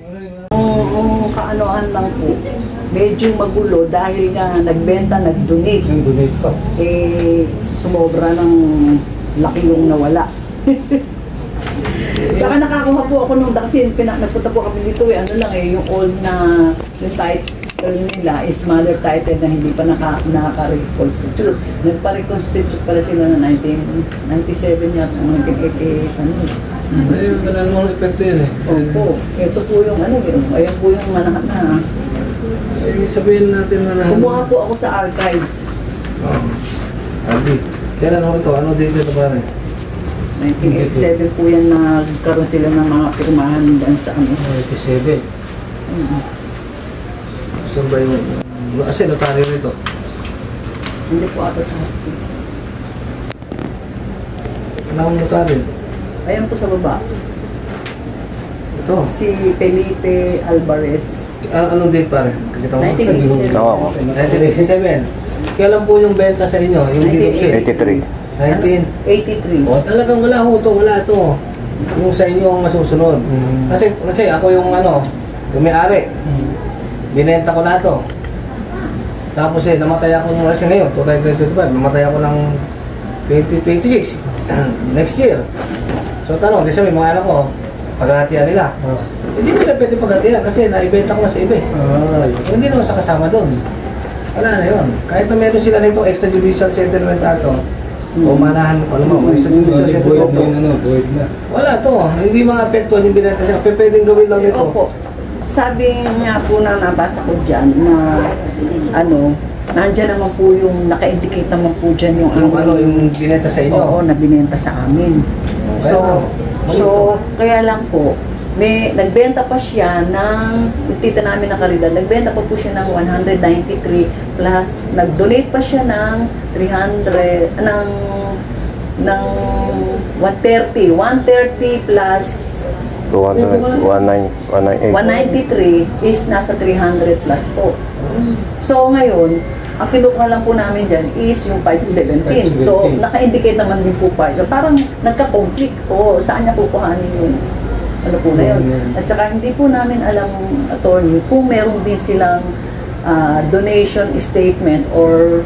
Oo, kaanoan lang po. Medyo magulo dahil nga nagbenta, nag-donate. Nag-donate pa. Eh, sumobra ng laki yung nawala. Tsaka nakakuha po ako nung kasi nagpunta po kami dito ano lang yung old na yung title nila is mother title na hindi pa nakaka-reconstitute. Nagpa-reconstitute pala sila na 1997 yata, 1988 ano. Wala namang epekto yun eh. Opo, ito po yung ayan po yung manahan na. Sabihin natin na Kumuha po ako sa archives. Adi, kailan ako ito? Ano date ito pare? 1987 po yan nagkaroon sila ng mga pirmahan dyan sa 97. Saan ba yung... Kasi notaryo nito. Hindi po ata sa hati. Wala akong notaryo. Ayan po sa baba. Ito. Si Felipe Alvarez. Anong date pare? Kakita mo? 1987. Oo. 1987. Kailan po yung benta sa inyo? Yung dinupsi? 83. 83. Oh, talagang wala ho to, wala to. Yung sa inyo ang masusunod. Kasi ako yung yung may-ari. Binenta ko na to. Tapos namatay ako nung kasi ngayon, 2025, namatay ako ng 2026. Next year. So tanong, di sabi mga anak ko, paghahatian nila. Hindi nila pwede paghahatian kasi naibenta ko na sa iba. Hindi naman sa kasama doon. Wala na yun. Kahit na meron sila nito extrajudicial settlement ato, o manahan mo, alam mo, extrajudicial settlement to. Wala to. Hindi maapektuhan yung binenta siya. Pwedeng gawin lang nito. Opo. Sabi nga po na nabasa ko dyan na nandyan naman po yung naka-indicate naman po dyan yung yung binenta sa inyo. Oo, na binenta sa amin. So, kaya lang po, nagbenta pa siya ng, tita namin na karidad, nagbenta pa po siya ng 193 plus, nag-donate pa siya ng 300, ng 130 plus 193 is nasa 300 plus po. So ngayon, ang kinukuha lang po namin dyan is yung 517. So naka-indicate naman din po pa. Parang nagka-conflict o saan niya kukuhanin yung ano po na yun. At saka hindi po namin alam, attorney, kung meron din silang donation statement or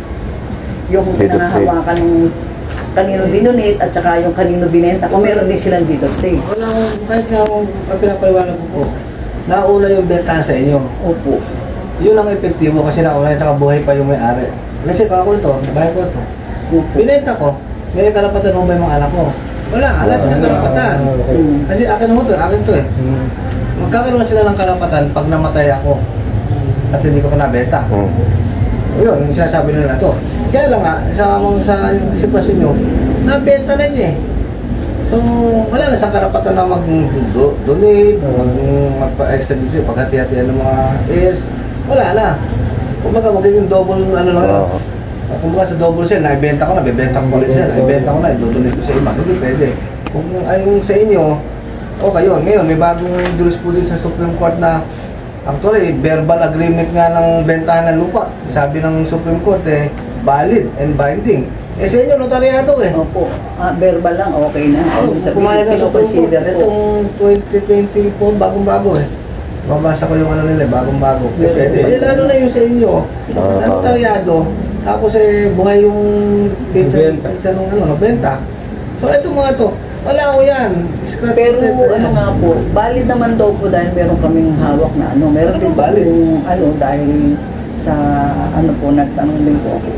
yung nangahawakan ng kanino dinonate at saka yung kanino binenta, kung meron din silang deed of sale. Wala akong, kahit nga akong pinapaliwanag ko po, nauna yung benta sa inyo. Opo. Yun ang epektibo kasi nauna at saka buhay pa yung may-ari. Kasi ako ito, bahay ko ito. Binenta ko, may karapatan mo ba yung mga anak ko? Wala, alas ng karapatan. Kasi akin mo ito, akin ito eh. Magkakaroon sila ng karapatan pag namatay ako at hindi ko pa nabenta. Yun, yung sinasabi nila ito. Kaya lang nga, sa sitwasyon nyo, nabenta na niya eh. So, wala na sa karapatan na mag-donate, magpa-extra dito, paghati-hatian ng mga heirs. Wala na. Kumbaga, magiging double ano lang. Kumbaga sa double sale, naibenta ko na, bibenta ko ulit siya, naibenta ko na, idodonate ko sa iba. Hindi pwede. Kung ayong sa inyo, okay yun. Ngayon, may bagong jurisprudence sa Supreme Court na actually, verbal agreement nga ng bentahan ng lupa. Sabi ng Supreme Court valid and binding. Sa inyo, notaryado eh. Opo. Verbal lang, okay na. Pumayag ang Supreme Court. Itong 2024, bagong-bago eh. Mabasa ko yung nila, bagong-bago. Pwede. Lalo na yung sa inyo, notaryado. Tapos buhay yung pinsa nung nagbenta. So ito mga to, wala ko yan. Pero nga po, valid naman daw po dahil meron kaming hawak na meron din po yung dahil sa po, nagtanong din po ako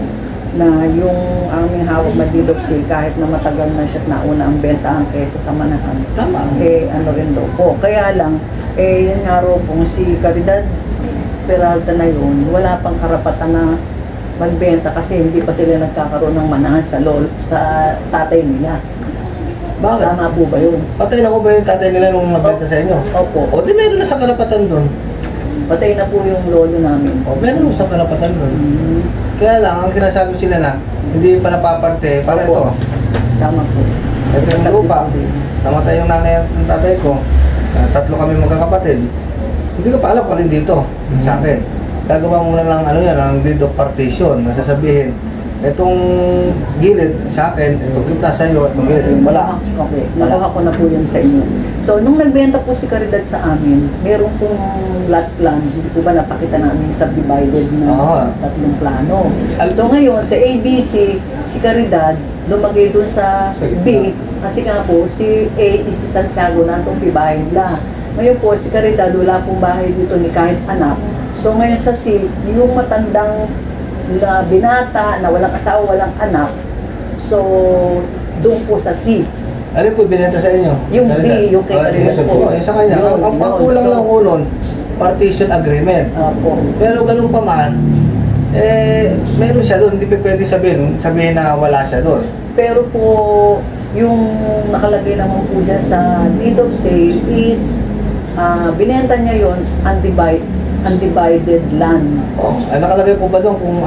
na yung aming hawak na deed of sale kahit na matagal na siya at nauna ang bentahan kaysa sa manahan. Tama. Rin daw po. Kaya lang, yun nga raw po, si Caridad Peralta na yun, wala pang karapatan na magbenta kasi hindi pa sila nagkakaroon ng manahan sa tatay nila. Bakit? Tama po ba yun? Patay na ko ba yung tatay nila nung nagbenta sa inyo? Opo. O di meron na sa karapatan doon. Patay na po yung lolo namin. O meron na sa karapatan doon. Kaya lang, ang sinasabi sila na, hindi pa napaparte, para ito. Tama po. Ito yung lupa. Namatay yung nanay at yung tatay ko. Tatlo kami magkakapatid. Hindi ko pa alam pa rin dito sa akin. Gagawa muna lang yan, ang deed of partition. Nasasabihin, Itong gilid sa akin, itong gitna sa iyo, itong gilid, wala. Okay, nakuha ko na po yun sa inyo. So, nung nagbenta po si Caridad sa amin, meron pong lot plan, hindi po ba napakita namin yung subdivided na tatlong plano. So, ngayon, sa ABC, si Caridad, lumagay dun sa B, kasi nga po, si A is si Santiago na itong pibahay nila. Ngayon po, si Caridad, wala pong bahay dito ni kahit anak. So, ngayon sa C, yung matandang na binata, na walang asawa, walang anak. So, doon po sa C. Ano po binenta sa inyo? Yung B, yung kay Caridad po. Yung sa kanya, ang kulang lang po nun, partition agreement. Pero ganun pa man, meron siya doon, hindi pa pwede sabihin na wala siya doon. Pero po, yung nakalagay naman po dyan sa deed of sale is, binenta niya yon undivided land. Nakalagay po ba doon kung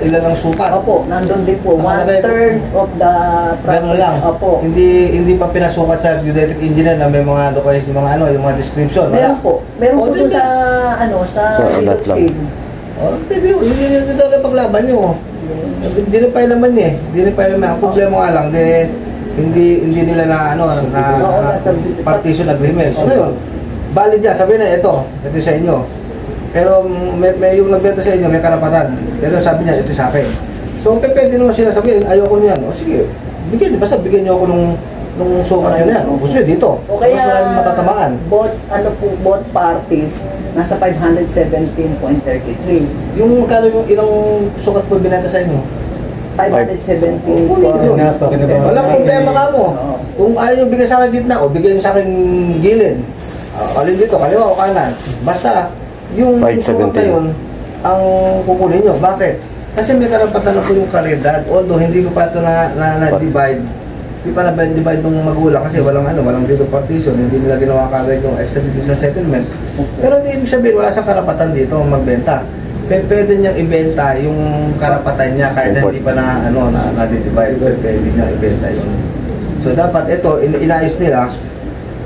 ilan ang sukat? Opo, nandun din po. 1/3 of the property. Ganun lang. Opo. Hindi pa pinasukat sa geodetic engineer na may mga location, yung mga description. Meron po. Meron po doon sa deed of sale. Pwede yun. Yun talaga paglaban nyo. Hindi na pa naman eh. Hindi na pa naman. Ang problema nga lang, hindi nila na partition agreement. So ngayon, valid dyan. Sabi na, ito sa inyo. Pero may yung nagbenta sa inyo, may karapatan. Pero sabi niya, ito sa akin. So, pwede naman sila sabihin, ayoko niyan. O sige, basta bigyan niyo ako nung sukat nyo na yan. Gusto niyo dito. O kaya, matatamaan. Both parties, nasa 517.33. Yung magkano yung ilang sukat po binenta sa inyo? 517. Walang problema ka mo. Kung ayaw nyo bigyan sa akin gitna, o bigyan nyo sa akin gilid. Alin dito, kaliwa o kanan. Basta, yung sukat na yun, ang kukunin nyo. Bakit? Kasi may karapatan na po yung Caridad. Although hindi ko pa ito na-divide. Hindi pa na-divide ng magulang kasi walang dito partition. Hindi nila ginawa kagad yung extrajudicial settlement. Pero hindi ibig sabihin, wala siyang karapatan dito magbenta. Pwede niyang ibenta yung karapatan niya kahit hindi pa na-divide. Pwede niyang ibenta yun. So dapat ito, inayos nila.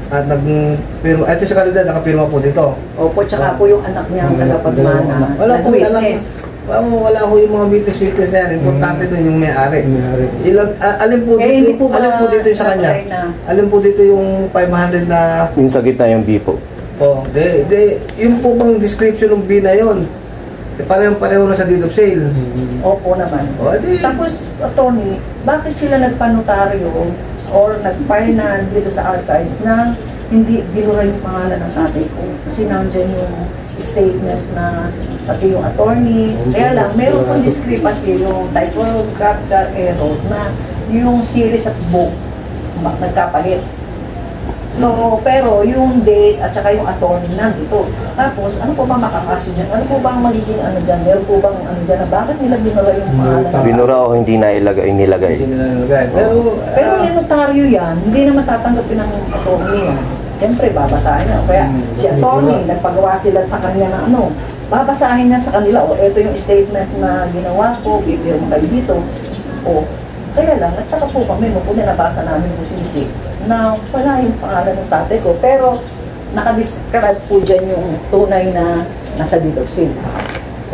At ito sa Caridad, nakapirma po dito. Opo, tsaka po yung anak niya ang tagapagmana. Wala po wala po yung mga witness na yan. Importante doon yung may-ari. Alin po dito yung sa kanya? Alin po dito yung 500 na... Yung sa gitna yung B po. Yung po bang description ng B na yun? Pareho na sa deed of sale. Opo naman. Tapos, attorney, bakit sila nagpanotaryo or nag-file na dito sa archives na hindi binura yung pangalan ng tatay ko? Kasi nandiyan yung statement na pati yung attorney. Kaya lang, meron pong discrepancy yung typographical error na yung series at book nagkapalit. So, pero yung date at saka yung attorney nandito. Tapos, ano po ba makakaso dyan? Ano po ba ang magiging dyan? Meron po bang dyan na bakit nila binura yung pangalan? Binura o hindi nilagay? Hindi nila nilagay. Pero yung notaryo yan, hindi na matatanggapin ng attorney yan. Siyempre, babasahin niya. Kaya si attorney, nagpagawa sila sa kanya na babasahin niya sa kanila, ito yung statement na ginawa ko, bibiro mo kayo dito. Kaya lang, nagtaka po kami, nung nabasa namin yung sisi, na wala yung pangalan ng tatay ko, pero nakadiscard po dyan yung tunay na nasa deed of sale.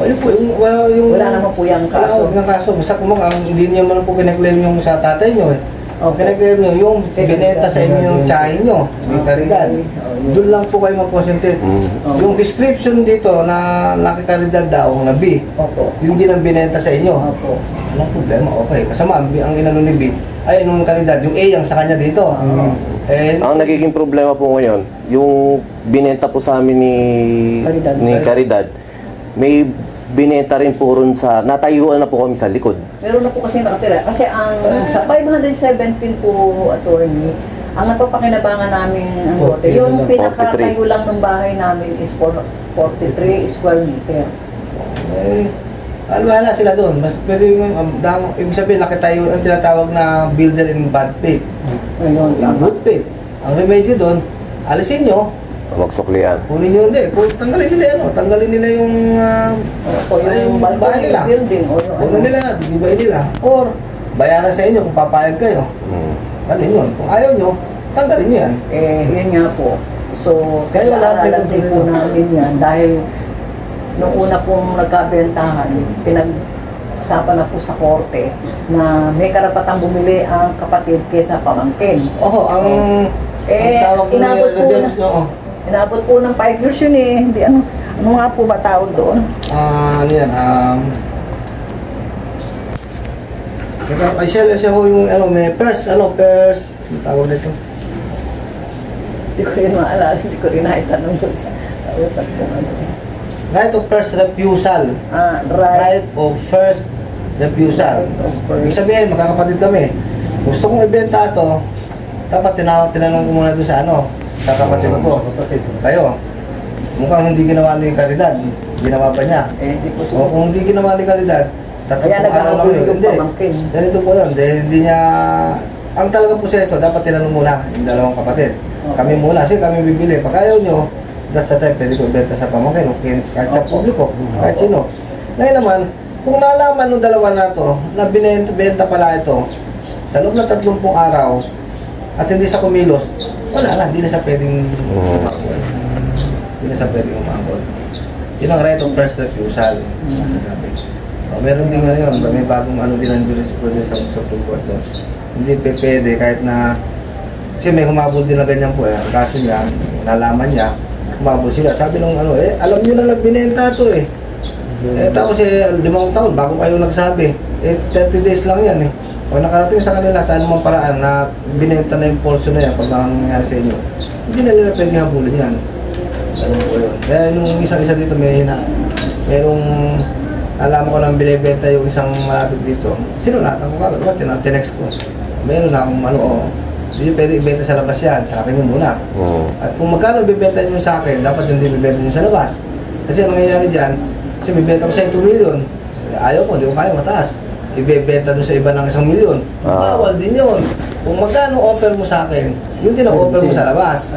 Wala naman po yung kaso. Wala yung kaso. Basta hindi niyo man po kinaklaim yung sa tatay niyo eh. Kinaklaim niyo yung binenta sa inyo yung tsahin niyo, yung Caridad. Doon lang po kayo mag-concentrate. Yung description dito na Lucky Caridad daw, na B, yung din ang binenta sa inyo. Walang problema, okay. Kasama, ang inano ni B, ay nung Caridad, yung A ang sa kanya dito. Ang nagiging problema po ngayon, yung binenta po sa amin ni Caridad, may binenta rin po rin natayuan na po kami sa likod. Meron na po kasi nakatira. Kasi sa 517 po, attorney, ang napapakinabangan namin yung pinakatayo lang ng bahay namin is 43 square meter. Wala sila doon. Mas pwede yung ibig sabihin, nakitayo ang tinatawag na builder in bad faith. Ayun, good faith. Ang remedyo doon, alisin nyo. Magsuklian. Kunin nyo hindi. Tanggalin nila yung bahay nila. Kunin nila, digibayin nila. Or, bayaran sa inyo kung papayag kayo. Ano yun? Kung ayaw nyo, tanggalin nyo yan. Yun nga po. So, kaya aralan din po namin yan dahil nung una pong nagkabentahan, napag-usapan na po sa korte na may karapatang bumili ang kapatid kaysa pamangkin. Oo, ang tawag po inabot po James, oo. Inabot po ng 5 years yun eh. Hindi, ano nga po ba tawag doon? Ano yan, ay siya ho yung, may first, ano tawag nito? Hindi ko rin maalala, hindi ko rin naitanong doon sa usap ko. Right of first refusal. Right of first refusal. Ibig sabihin, magkakapatid kami. Gusto kong ibenta ito, dapat tinanong ko muna doon sa kapatid ko. Kayo, mukhang hindi ginawa ni Caridad. Ginawa pa niya. O kung hindi ginawa ni Caridad, tatlong araw lang yun. Hindi. Ganito po yun. Hindi niya, ang talagang proseso, dapat tinanong muna yung dalawang kapatid. Kami muna, kasi kami bibili. Pag ayaw nyo, that's the time, pwede ko ibenta sa pamangkin, okay, kahit sa publiko, kahit sino. Ngayon naman, kung nalaman ng dalawa na to, na binenta pala ito, sa loob ng 30 araw, at hindi sa kumilos, wala na, hindi na siya pwedeng umabot. Hindi na siya pwedeng umabot. Yun ang right of first refusal, masasabi. Meron din yun, may bagong din ang jurisprudence sa Supreme Court doon. Hindi pwede, kahit na, kasi may humabol din na ganyan po, ang kaso niya, nalaman niya, umabot sila. Sabi nung alam nyo na nagbinenta ito eh. Tapos 5 taon, bago kayo nagsabi. 30 days lang yan eh. O nakarating sa kanila sa anumang paraan na binenta na yung portion na yan pag nangyari sa inyo. Hindi na nila pwede habulin yan. Alam po yun. Kaya nung isang-isa dito merong alam ko nang binibenta yung isang malapit dito. Sinulatan ko kagad, tinext ko. Meron na akong hindi pwede ibenta sa labas yan, sa akin yun muna. At kung magkano bibenta nyo sa akin, dapat hindi bibenta nyo sa labas. Kasi ang nangyayari dyan, kasi bibenta ko sa 2 million. Ayaw ko, hindi ko kaya mataas. Ibebenta doon sa iba ng 1 million. Bawal din yun. Kung magkano offer mo sa akin, yun din ang offer mo sa labas.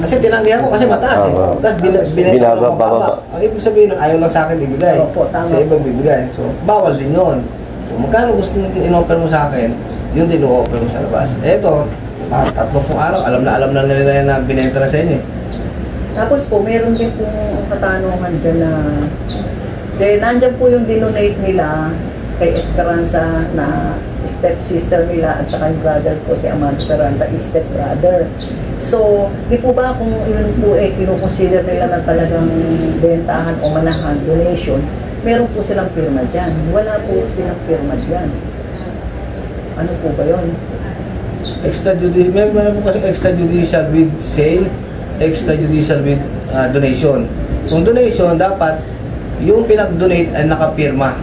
Kasi tinanggihan ko kasi mataas eh. Tapos binenta ko ng mababa. Ang ibig sabihin nun, ayaw lang sa akin ibigay. Sa iba bibigay. So, bawal din yun. Kung magkano gusto in-offer mo sa akin, yun din o-offer mo sa labas. Eto, 30 araw, alam na nila na binenta na sa inyo. Tapos po, meron din pong katanungan dyan na nandyan po yung dinonate nila kay Esperanza na step-sister nila at saka yung brother po si Amado Peralta is step-brother. So, di po ba kung yun po kinukonsider nila na talagang bentahan o manahan, donation, meron po silang pirma dyan. Wala po silang pirma dyan. Ano po ba yun? Meron po kasi extrajudicial with sale, extrajudicial with donation. Kung donation, dapat yung pinag-donate ay nakapirma.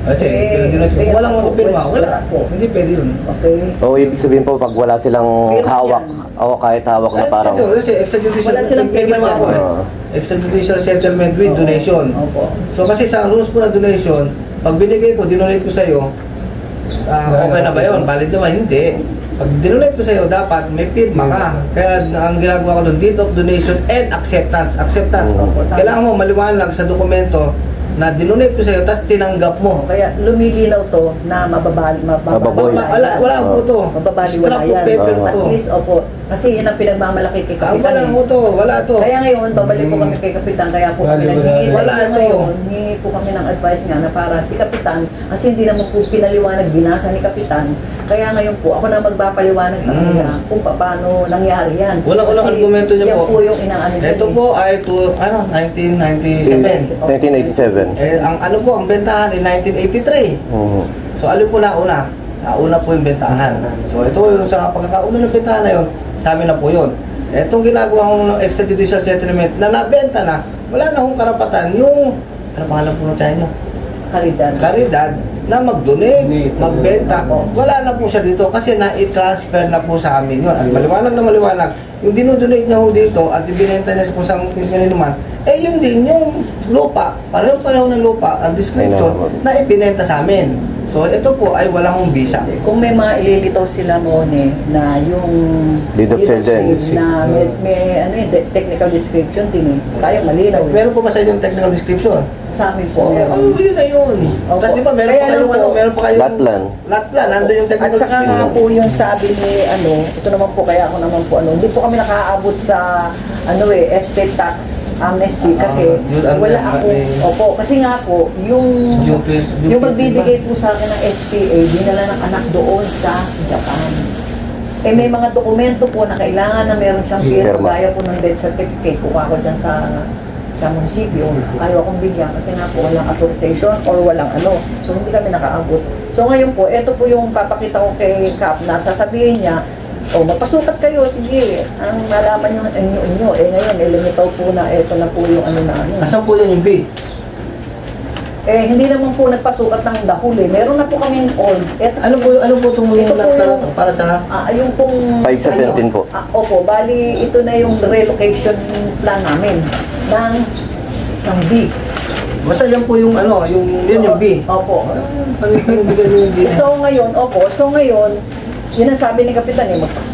Kasi kung walang nakapirma, wala po. Hindi pwede yun. Okay. O ibig sabihin po, pag wala silang hawak, o kahit hawak na parang... Kasi extrajudicial, wala silang pirma dyan. Extrajudicial settlement with donation. So kasi sa rules po na donation, pag binigay ko, dinonate ko sa'yo, okay na ba yun? Valid naman? Hindi. Pag dinonate ko sa'yo, dapat may pirma ka. Kaya ang ginagawa ko doon, deed of donation and acceptance. Kailangan mo maliwanag sa dokumento na dinonate ko sa'yo, tapos tinanggap mo. Kaya lumilinaw to na Mababoy. Wala po to. Mababaliwala yan. At least, opo. Kasi yun ang pinagmamalaki kay Kapitan. Wala to. Kaya ngayon, babalik po kami kay Kapitan. Kaya po kami naghingi sa inyo ngayon. Hingi po kami ng advice nga na para si Kapitan, kasi hindi naman po pinaliwanag, binasa ni Kapitan. Kaya ngayon po, ako na magpapaliwanag sa kanila kung paano nangyari yan. Walang argumento niya po. Yan po yung inaano niya. Ito po ay 1997. 1987. Ang ang bentahan ay 1983. So alin po nauna? Nauna po yung bentahan. So ito yung sa pagkakauna ng bentahan na yun, sa amin na po yun. Itong ginagawa kong extrajudicial settlement na nabenta na, wala na akong karapatan yung, ano pangalan po ng nyo? Caridad na mag-donate, magbenta. Wala na po siya dito kasi na-i-transfer na po sa amin yun. At maliwanag na maliwanag, yung dinodonate niya ho dito at ibinenta niya kung saan kanino man, yun din yung lupa, pareho ng lupa, ang description na ibinenta sa amin. So ito po ay wala hong visa. Kung may mga ililitaw sila muna na yung deed of sale na may technical description din kaya malinaw. Meron po ba sa inyo yung technical description? Sa amin po. Yun na yun. Tapos di ba meron pa kayong Latlan, nandun yung technical at saka description. nga po yung sabi ni ito naman po kaya ako naman po hindi po kami nakaaabot sa estate tax amnesty kasi wala ako. Opo, kasi nga po, yung magbibigay po sa akin ng SPA, dinala ng anak doon sa Japan. Eh may mga dokumento po na kailangan na meron siyang pirma, gaya po ng death certificate, kuha ko dyan sa munisipyo. Ayaw akong bigyan kasi nga po walang authorization or walang ano. So hindi kami nakaabot. So ngayon po, ito po yung papakita ko kay Kap na sasabihin niya, magpasukat kayo, sige. Ang nalaman nyo, inyo. Eh ngayon, lumitaw po na, ito na po yung ano na ano. Asan po yan yung B? Eh, hindi naman po nagpasukat ng dahuli. Meron na po kaming old. Ano po tumulong lang para sa... yung pong... 517 po. Opo, bali, ito na yung relocation plan namin ng B. Basta yan po yung ano, yan yung B. Opo. Pagbigyan yung B. So ngayon, yun ang sabi ni Kapitan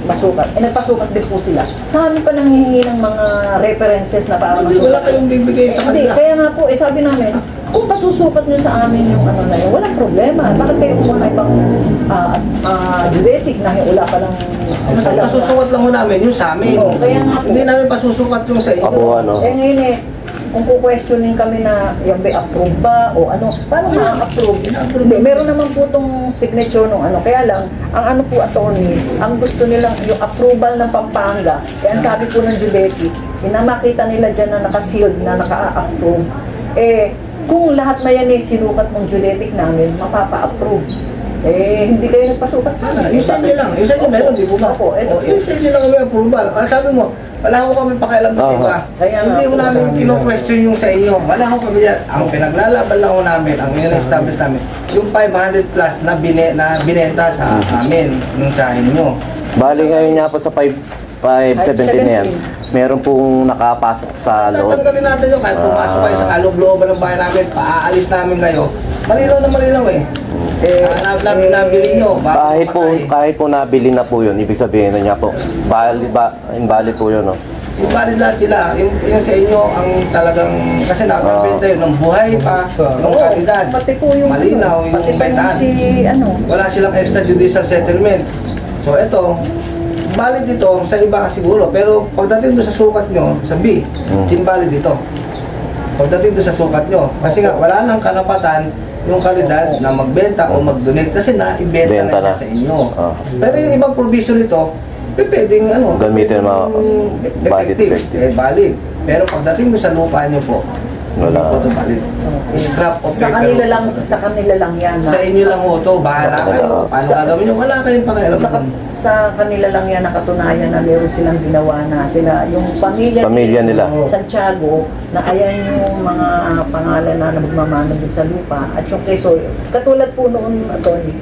masukat. Eh, nagpasukat din po sila. Sa amin pa nanghihingi ng mga references na para masukat. Wala kayong bibigay sa kanila. Hindi, kaya nga po, sabi namin, kung pasusukat nyo sa amin yung ano na yun, walang problema. Bakit kayo kung mga ibang diuretic na wala pa lang... Pasusukat lang ho namin yung sa amin. Kaya nga po. Hindi namin pasusukat yung sa inyo. Eh ngayon kung questionin kami na yung ba approve ba o ano, paano ma-approve? Hindi, meron naman po itong signature nung ano. Kaya lang, ang ano po attorney, ang gusto nilang yung approval ng Pampanga. Kaya ang sabi po ng Judetti, makita nila dyan na naka-sealed, na naka-approve. Eh, kung lahat na yan sinukat ng Judetic namin, mapapa-approve. Eh, hindi kayo nagpasukat sana. Yung sa inyo lang. Yung sa inyo meron, di po ba? Yung sa inyo lang may approval. Sabi mo, wala ko kami pakialam sa iba. Kaya Hindi ko namin kino-question yung sa inyo. Wala ko kami yan. Ang pinaglalaban lang ko namin, ang in-establish namin, yung 500 plus na binenta sa amin, yung sa inyo. Bali ngayon nga po sa 517 na yan, meron pong nakapasok sa loob. Tatanggalin natin yun. Kahit pumasok kayo sa kaloob-looban ng bahay namin, paaalis namin kayo. Malinaw na malinaw eh. Nabili nyo. Kahit po nabili na po yun, ibig sabihin na niya po, invalid po yun, no? Invalid lahat sila. Yung sa inyo, ang talagang, kasi nakabenta yun, ng buhay pa, ng kalidad. Pati po yung, malinaw, yung bentahan. Wala silang extrajudicial settlement. So ito, valid dito sa iba siguro, pero pagdating doon sa sukat nyo, sa B, invalid dito. Pagdating doon sa sukat nyo, kasi nga, wala nang karapatan yung kalidad na magbenta o mag-donate kasi na-ibenta na sa inyo. Pero yung ibang provision nito, pwedeng gamitin mga effective, valid. Pero pagdating doon sa lupa nyo po, wala. Hindi po ito valid. Scrap of paper. Sa kanila lang yan. Sa inyo lang ho ito, bahala kayo. Paano gagawin nyo? Wala kayong pakialam. Sa kanila lang yan nakatunayan na meron silang ginawa na sila. Yung pamilya nila. Santiago, na ayan yung mga pangalan na magmamana doon sa lupa. At yung keso, katulad po noon, attorney,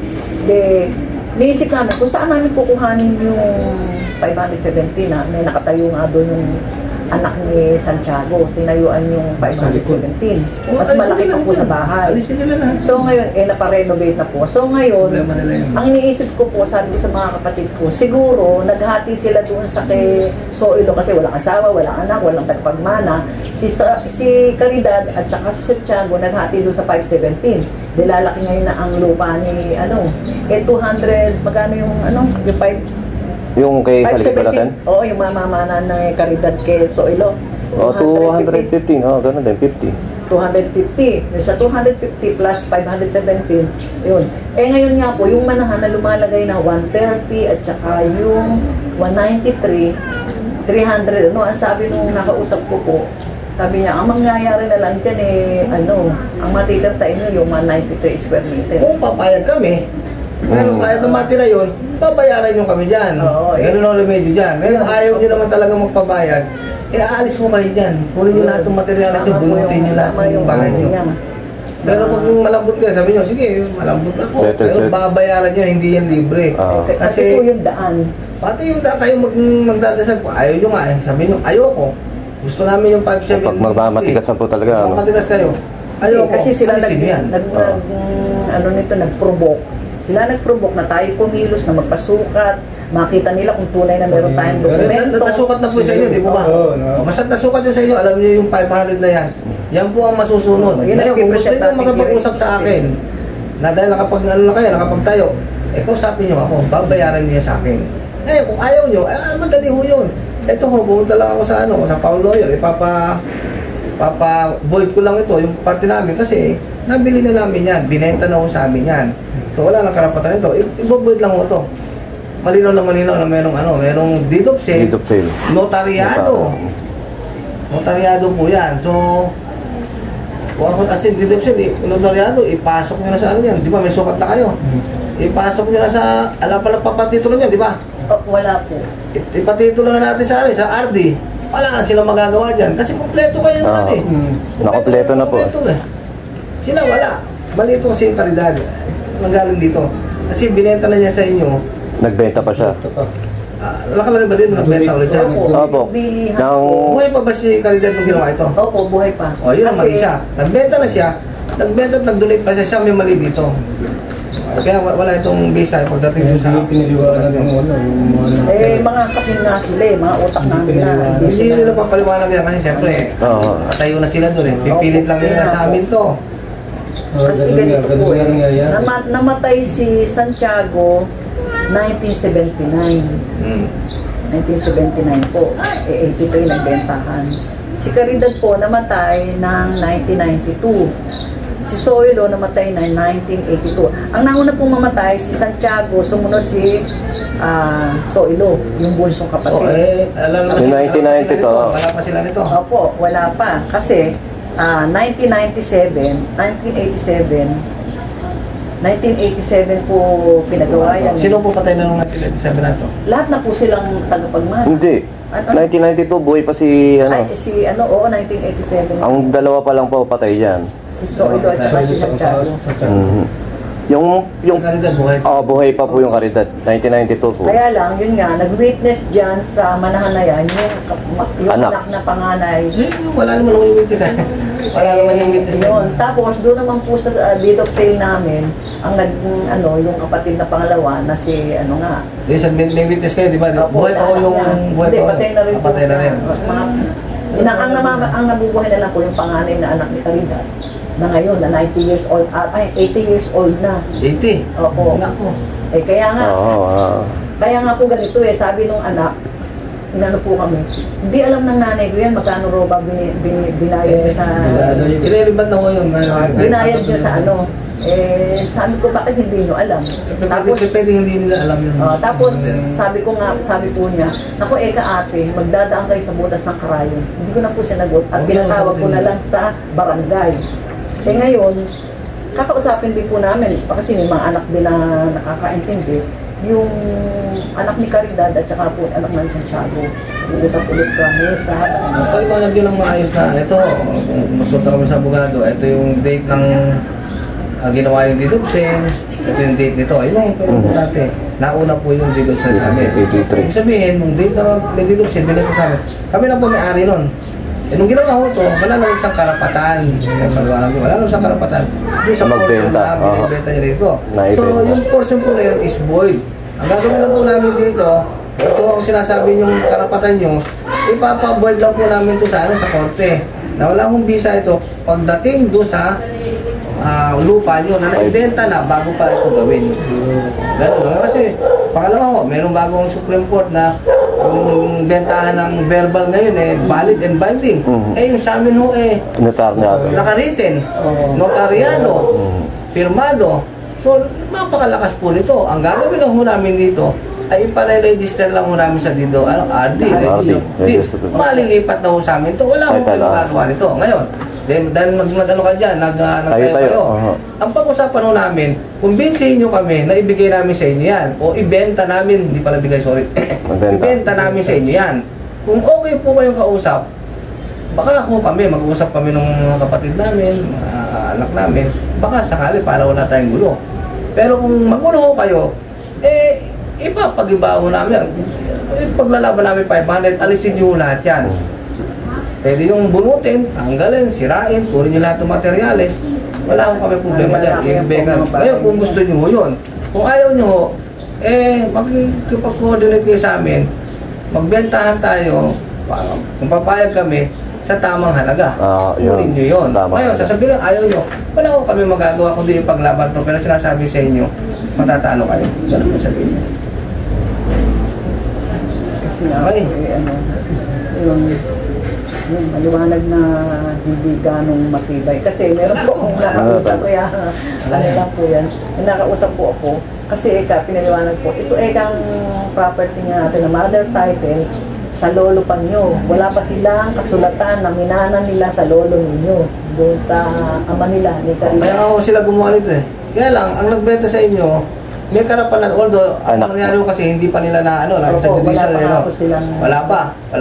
naisip namin kung saan namin kukuhanin yung 517 na may nakatayo nga doon yung anak ni Santiago, tinayuan yung 517. Mas malaki pa po sa bahay. So ngayon, naparenovate na po. So ngayon, ang iniisip ko po, sabi ko sa mga kapatid ko, siguro, naghati sila doon sa kay Soilo kasi walang asawa, walang anak, walang tagpagmana. Si Caridad at saka si Santiago, naghati doon sa 517. Dilalaki ngayon na ang lupa ni, 200, magkano yung, yung 5... Yung kay Salikod natin? Oo, yung mamamana na Caridad kay Soilo. 215, gano'n din, 50. 250. Yung sa 250 plus 517, yun. Ngayon nga po, yung manahan na lumalagay na 130 at saka yung 193, 300. Ang sabi nung nakausap ko po, sabi niya, ang mangyayari na lang dyan ang matitira sa inyo yung 193 square meter. Kung papayag kami, pero kahit na matira yun, babayaran nyo kami dyan. Ganun ang remedyo dyan. Ngayon, ayaw nyo naman talaga magpabayad, aalis mo kayo dyan. Kunin nyo lahat ng materialis nyo, bunutin nyo lahat ng bahay nyo. Pero pag malambot kayo, sabi nyo, sige, malambot ako. Pero babayaran nyo, hindi yan libre. Kasi po yung daan. Pati yung daan kayo magdadasal po, ayaw nyo nga eh. Sabi nyo, ayoko. Gusto namin yung 5-7. Pag magmamatigasan po talaga. Magmamatigas kayo. Ayoko. Kasi sila nag-provoke. Sila nag-provoke na tayo kumilos na magpasukat, makita nila kung tunay na meron tayong dokumento. Nasukat na po sa inyo, di po ba? Basta nasukat yun sa inyo, alam niyo yung 500 na yan. Yan po ang masusunod. Ngayon, kung gusto nyo makapag-usap sa akin, na dahil nakapagtayo, kausapin nyo ako, babayaran niyo sa akin. Ngayon, kung ayaw nyo, madali ho yun. Ito ho, pumunta lang ako sa Paul Lawyer, papa-void ko lang ito, yung parte namin kasi nabili na namin yan, binenta na ho sa amin yan. So wala nang karapatan ito, i-void lang ho ito. Malinaw na merong deed of sale, notaryado. Notaryado po yan. So, kasi deed of sale, notaryado, ipasok nyo na sa ano yan. Di ba, may sukat na kayo. Ipasok nyo na sa, alam pala papatitulo nyo, di ba? Wala po. Ipatitulo na natin sa RD. Wala na silang magagawa dyan. Kasi kompleto kayo na eh. Nakompleto na po. Sila wala. Mali ito kasi yung kalidad. Nanggaling dito. Kasi binenta na niya sa inyo. Nagbenta pa siya. Nakalagay ba dito? Nagbenta ulit siya? Opo. Buhay pa ba si kalidad nung ginawa ito? Opo, buhay pa. O yun ang mali siya. Nagbenta na siya. Nagbenta at nag-donate pa siya. Siya may mali dito. Kaya wala itong visa pagdating doon sa mga sakin na sila mga utak na nila. Hindi nila papaliwanag yan kasi siyempre nakatayo na sila doon eh. Pipilit lang nila sa amin to. Kasi ganito po namatay si Santiago 1979. 1979 po. 83 nagbentahan. Si Caridad po namatay ng 1992. Si Soilo namatay na 1982. Ang nauna pong mamatay, si Santiago, sumunod si Soilo, yung bunsong kapatid. Alam naman 1992. Wala pa sila nito. Opo, wala pa. Kasi 1987 po pinagawa yan. Sino po patay na nung 1987 na ito? Lahat na po silang tagapagmahal. Hindi. 1992, buhay pa si Ay, 1987. Ang dalawa pa lang po patay dyan. Si Soilo at saka si Santiago. Yung Caridad buhay pa. buhay pa po yung Caridad. 1992 po. Kaya lang, yun nga, nag-witness dyan sa manahan na yan, yung anak na panganay. Wala naman yung witness. Wala naman yung witness. Yun. Tapos, doon naman po sa deed of sale namin, yung kapatid na pangalawa na si, May witness kayo, di ba? Buhay pa ko yung buhay pa. Patay na rin po. Patay na rin. Ang nabubuhay na lang po yung panganay na anak ni Caridad. Na ngayon, na 90 years old, 80 years old na. 80? Opo. Nako. Kaya nga po ganito sabi nung anak, inano po kami, hindi alam ng nanay ko yan, magkano raw ba binayad niya sa... Irrelevant na ko yun. Binayad niya sa sabi ko, bakit hindi nyo alam? Tapos, pwede hindi nila alam yun. Tapos, sabi po niya, naku, ate, magdadaan kayo sa butas ng karayon. Hindi ko na po sinagot at pinatawag ko na lang sa barangay. Ngayon, kakausapin din po namin, kasi may mga anak din na nakakaintindi, yung anak ni Caridad at saka po anak ng Santiago. Uusap ulit sa mesa. Paliwanag yun ang maayos na, ito, masulta kami sa abogado, ito yung date ng ginawa yung deed of sale, ito yung date nito. Ayun yung natin. Nauna po yung deed of sale sa amin. Ibig sabihin, nung date na may deed of sale, binito sa amin, kami na po may-ari nun. Nung ginawa ko ito, wala na isang karapatan. Wala na isang karapatan. Yung sa portion na binibenta niya dito. So, yung portion po na yun is void. Ang gagawin lang po namin dito, ito ang sinasabi yung karapatan nyo, ipapa-void lang po namin ito sa korte. Na wala akong visa ito, pagdating doon sa lupa nyo na naibenta na bago pa ito gawin. Ganun lang. Kasi, pangalawa ko, mayroong bagong Supreme Court na yung bentahan ng verbal ngayon valid and binding. Yung sa amin nakariten, notaryado, firmado. So, mapakalakas po nito. Ang gagawin lang namin dito ay ipare-register lang namin sa dito, RD. Malilipat na sa amin ito. Wala akong magagawa nito. Ngayon, dahil nag-ano ka dyan, nagtayo kayo. Ang pag-usapan namin, kumbinsihin nyo kami na ibigay namin sa inyo yan. O ibenta namin, hindi pala bigay, sorry. Ibenta namin sa inyo yan. Kung okay po kayong kausap, baka ako kami, mag-uusap kami ng mga kapatid namin, anak namin, baka sakali para wala tayong gulo. Pero kung magulo kayo, ipapag-ibaho namin. Paglalaban namin 500, alisin nyo lahat yan. Pwede yung bunutin, tanggalin, sirain, kunin nyo lahat ng materyales. Wala akong kami problema dyan. Ibegan. Ngayon, kung gusto nyo yun. Kung ayaw nyo, makikipag-coordinate kayo sa amin, magbentahan tayo, kung papayag kami, sa tamang halaga. Kunin nyo yun. Ngayon, sasabihin lang, ayaw nyo, wala akong kami magagawa kundi yung paglaban to. Pero sinasabi sa inyo, matatalo kayo. Ganun mo sabihin nyo. Kasi nga, Yung maliwanag na hindi ganong matibay. Kasi meron po akong nakausap, kaya ano lang po yan. Yung nakausap po ako, kasi pinaliwanag po, ito kang property nga natin na mother title sa lolo pa nyo. Wala pa silang kasulatan na minana nila sa lolo ninyo doon sa ama nila ni Karina. Kaya ako sila gumawa nito eh. Kaya lang, ang nagbenta sa inyo, may karapan na, although, ang nangyari ko kasi hindi pa nila na, wala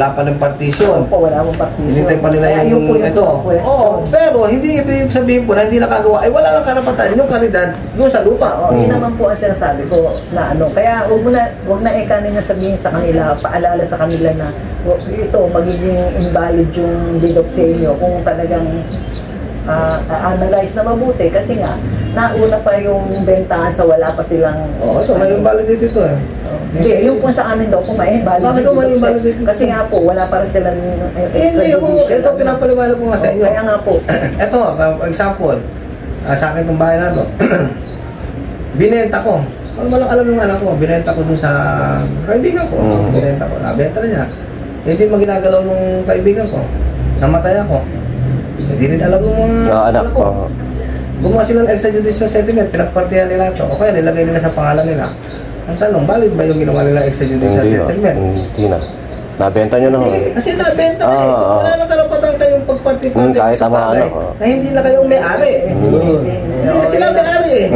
pa ng partition. Opo, wala pang partition. Hinintay pa nila yung ito. Oo, pero hindi ibig sabihin po na hindi nakagawa, ay wala lang karapatan yung karidad doon sa lupa. Oo, yun naman po ang sinasabi ko na kaya wag na ninyo sabihin sa kanila, paalala sa kanila na ito, magiging invalid yung deed of sale nyo kung talagang analyze na mabuti kasi nga nauna pa yung bentahan sa wala pa silang ito may invalidate ito eh. Hindi, yung po sa amin daw kung may invalidate kasi nga po wala pa rin silang ito pinapaliwanag ko nga sa inyo. Kaya nga po ito, example sa akin itong bahay na ito binenta ko, alam yung anak ko, binenta ko dun sa kaibigan ko, binenta ko, nabenta na niya, hindi maginagalaw nung kaibigan ko, namatay ako. Hindi rin alam ng mga anak ko. Gumawa sila ng extrajudicial settlement, pinagpartihan nila ito. O kaya nilagay nila sa pangalan nila. Ang tanong, valid ba yung ginawa nila extrajudicial settlement? Hindi na. Nabenta nyo na ho. Kasi nabenta na eh. Wala nang karapatan kayong pagparti-parti sa bagay na hindi na kayong may-ari. Hindi na sila may-ari eh.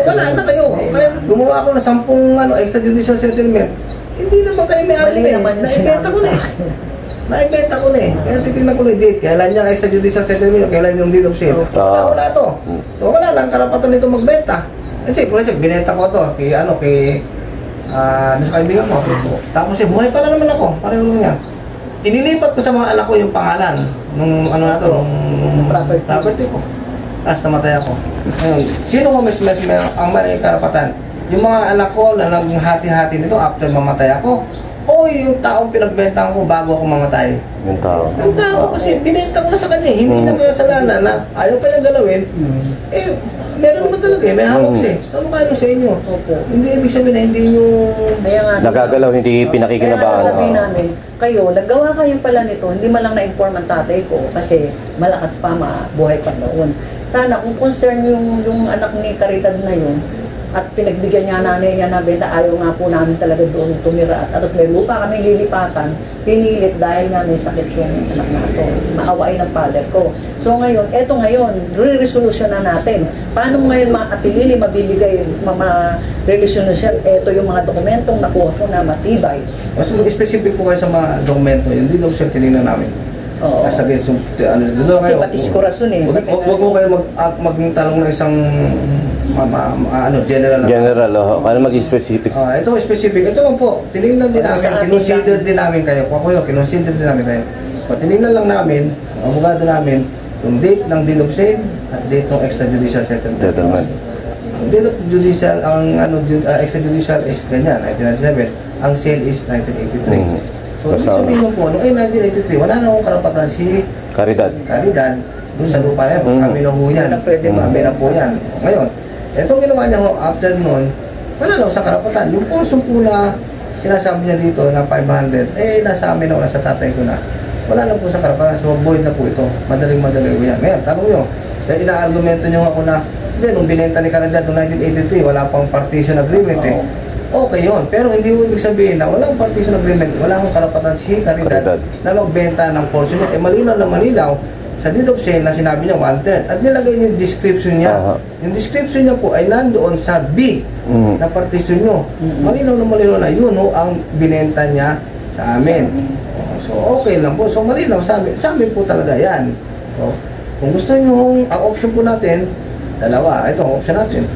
Wala na kayo. Kaya gumawa ako ng 10 extrajudicial settlement. Hindi naman kayo may-ari eh. Naibenta ko na eh. Naibenta ko na eh. Kaya titignan ko na yung date. Kailan yung extrajudicial settlement, kailan yung deed of sale. Wala to. So wala lang karapatan nito magbenta. Kasi binenta ko to kay sa kaibigan ko. Tapos buhay pa na naman ako. Pareho lang yan. Inilipat ko sa mga anak ko yung pangalan nung nung property ko. Tapos namatay ako. Ngayon, sino ko ang may karapatan? Yung mga anak ko na naghati-hati nito after mamatay ako. O yung taong pinagbentahan ko bago ako mamatay. Yung tao. Yung tao kasi binenta ko na sa kanya. Hindi na kaya kasalanan na ayaw pa niyang galawin. Meron naman talaga eh. May hawak siya eh. Kamukha sa inyo. Hindi ibig sabihin na hindi nyo nagagalaw, hindi pinakikinabahan. Kaya sabihin namin, kayo, naggawa kayo pala nito, hindi man lang na-inform ang tatay ko kasi malakas pa, buhay pa noon. Sana kung concern yung anak ni Caridad na yun, at pinagbigyan niya nanay niya na benta, ayaw nga po namin talaga doon tumira at may lupa kami lilipatan, pinilit dahil nga may sakit yung anak nato, maawain ng father ko. So ngayon, re-resolution na natin. Paano ngayon maatilili, mabibigay, ma-resolution, eto yung mga dokumentong nakuha ko na matibay. Mas specific po kayo sa mga dokumento, yun din daw siya tinignan namin. Oo. Kasi batis korason eh. Huwag mo kayo magtanong na isang general. Paano mag-specific? Ito specific. Ito lang po, tinignan din namin, kinonsider din namin kayo. Kinonsider din namin kayo. Tinignan lang namin, ang abogado namin, yung date ng deed of sale at date ng extrajudicial settlement. Ang date of judicial, extrajudicial is ganyan, 1997. Ang sale is 1983. So, sabihin mo po, noong 1983, wala na akong karapatan si Caridad doon sa lupa na yan. Kami na ho yan. Kami na po yan. Ngayon, itong ginawa niya ho, after noon, wala na sa karapatan. Yung porsong po na sinasabi niya dito na 500, nasa amin na, nasa tatay ko na. Wala na po sa karapatan. So, void na po ito. Madaling-madali ko yan. Ngayon, tanong nyo, dahil ina-argumento nyo ako na, nung binenta ni Caridad noong 1983, wala pang partition agreement eh. Okay yun, pero hindi mo ibig sabihin na walang partition agreement, wala akong karapatan si Caridad na magbenta ng portion niya. Malinaw na malinaw sa deed of sale na sinabi niya 1/3 at nilagay niya yung description niya. Yung description niya po ay nandoon sa B na partition nyo. Malinaw na yun ang binenta niya sa amin. So okay lang po, so malinaw sa amin po talaga yan. So, kung gusto nyo, ang option po natin, dalawa, ito ang option natin.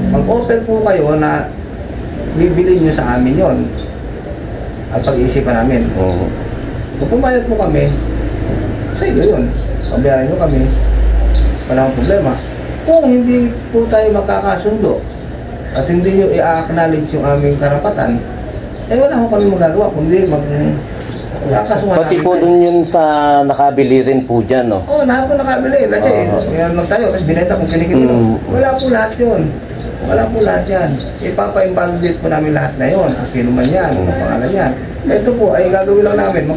Mag-open po kayo na bibili nyo sa amin yon at pag-iisipan namin. Kung pumayag po kami, sa inyo yun. Pabayaran nyo kami, wala akong problema. Kung hindi po tayo magkakasundo at hindi nyo i-acknowledge yung aming karapatan, wala akong kami magagawa, kundi magkakasuhan pati po dun yun sa nakabili rin po dyan, no? Lahat po nakabili. Kasi yan lang tayo, tapos binenta kung kinikita. Wala po lahat yun. Wala po lahat yan. Ipapa-invalidate po namin lahat na yon. Kung sino man yan, kung pangalan yan. Ito po ay gagawin lang namin.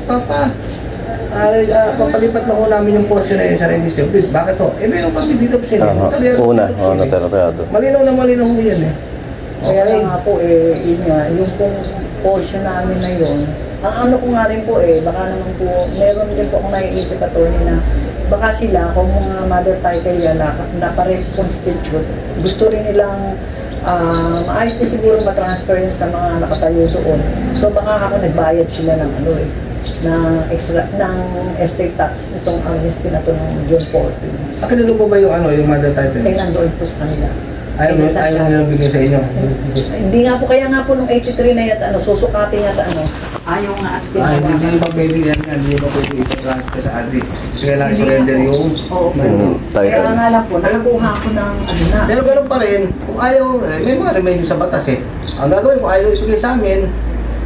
Papalipat lang po namin yung portion na yun sa registry of deed. Bakit to? Meron kami dito po sila. Notaryado. Malinaw na malinaw po yan eh. Kaya nga po yun nga, yung pong portion namin na yun, ang ano ko nga rin po baka naman po, meron din po akong naiisip attorney na baka sila, kung mga mother title yan na pa-reconstitute, gusto rin nilang maayos din siguro matransfer yun sa mga nakatayo doon. So baka ako nagbayad sila ng ng estate tax nitong amnesty na to ng June 14. Akin po ba yung mother title? Kaya nandoon po sa kanila. Ayaw nila bigay sa inyo? Hindi nga po, kaya nga po nung 83 na yata, susukatin yata ayaw nga at hindi pa pwede yan, hindi pa pwede ito-transfer sa adik. Kailangan surrender yung... Oo. Kaya nga lang po, nakakuha ko ng na. Pero ganoon pa rin, kung ayaw, may mga remedyo sa batas eh. Ang gagawin, kung ayaw ibigay sa amin,